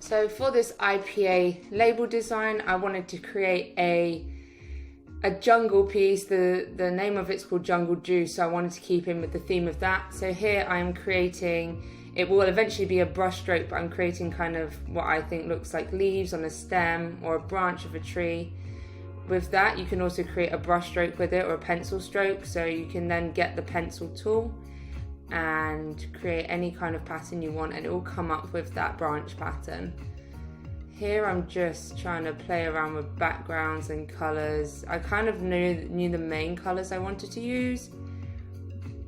So for this IPA label design, I wanted to create a jungle piece. The name of it's called Jungle Juice, so I wanted to keep in with the theme of that. So here I am creating, it will eventually be a brush stroke, but I'm creating kind of what I think looks like leaves on a stem or a branch of a tree. With that, you can also create a brush stroke with it or a pencil stroke, so you can then get the pencil tool and create any kind of pattern you want, and it will come up with that branch pattern. Here I'm just trying to play around with backgrounds and colours. I kind of knew the main colours I wanted to use,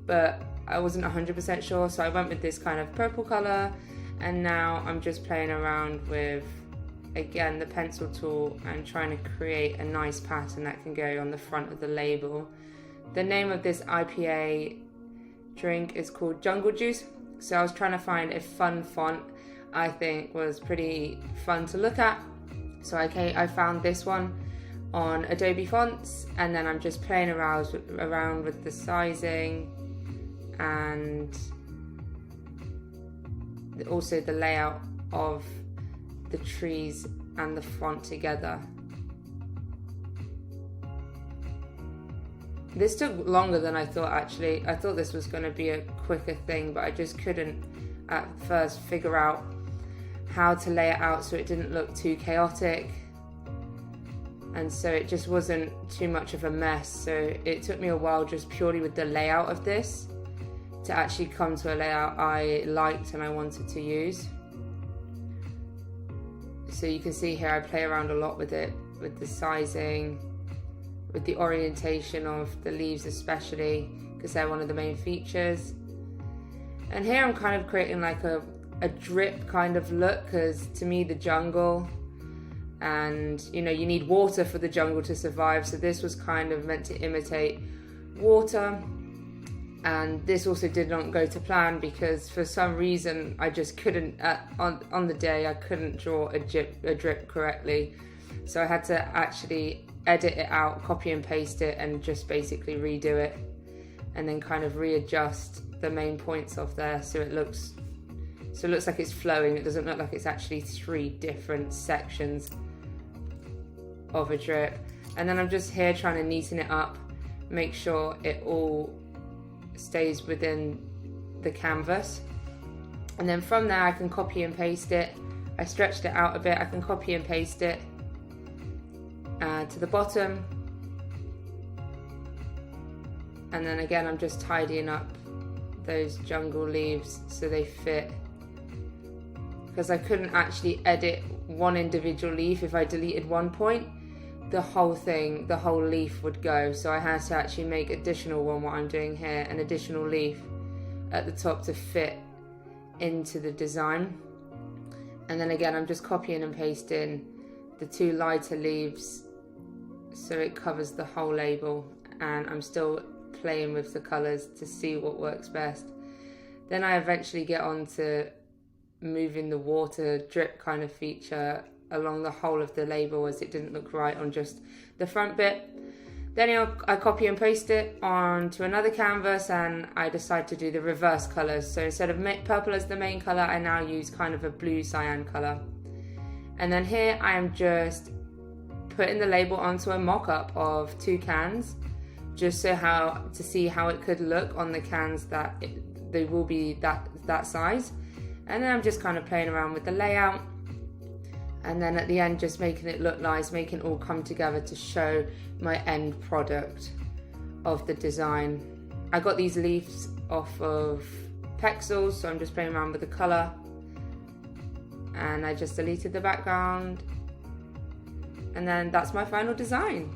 but I wasn't 100% sure, so I went with this kind of purple colour, and now I'm just playing around with, again, the pencil tool and trying to create a nice pattern that can go on the front of the label. The name of this IPA drink is called Jungle Juice, so I was trying to find a fun font I think was pretty fun to look at. So I found this one on Adobe fonts, and then I'm just playing around with the sizing and also the layout of the trees and the font together. This took longer than I thought actually. I thought this was going to be a quicker thing, but I just couldn't at first figure out how to lay it out so it didn't look too chaotic, and so it just wasn't too much of a mess. So it took me a while just purely with the layout of this to actually come to a layout I liked and I wanted to use. So you can see here I play around a lot with it, with the sizing, with the orientation of the leaves especially, because they're one of the main features. And here I'm kind of creating like a drip kind of look, because to me the jungle, and you know, you need water for the jungle to survive, so this was kind of meant to imitate water. And this also did not go to plan, because for some reason I just couldn't, on the day I couldn't draw a drip correctly, so I had to actually edit it out, copy and paste it, and just basically redo it, and then kind of readjust the main points of there so it looks like it's flowing. It doesn't look like it's actually 3 different sections of a drip. And then I'm just here trying to neaten it up, make sure it all stays within the canvas, and then from there I can copy and paste it. I stretched it out a bit, I can copy and paste it to the bottom, and then again I'm just tidying up those jungle leaves so they fit, because I couldn't actually edit one individual leaf. If I deleted one point, the whole leaf would go, so I had to actually make additional one, what I'm doing here, an additional leaf at the top to fit into the design. And then again I'm just copying and pasting the 2 lighter leaves so it covers the whole label, and I'm still playing with the colours to see what works best. Then I eventually get on to moving the water drip kind of feature along the whole of the label, as it didn't look right on just the front bit. Then I copy and paste it onto another canvas, and I decide to do the reverse colours. So instead of purple as the main colour, I now use kind of a blue cyan colour. And then here I am just putting the label onto a mock-up of 2 cans, just to see how it could look on the cans that they will be that size. And then I'm just kind of playing around with the layout, and then at the end just making it look nice, making it all come together to show my end product of the design. I got these leaves off of Pexels, so I'm just playing around with the colour, and I just deleted the background, and then that's my final design.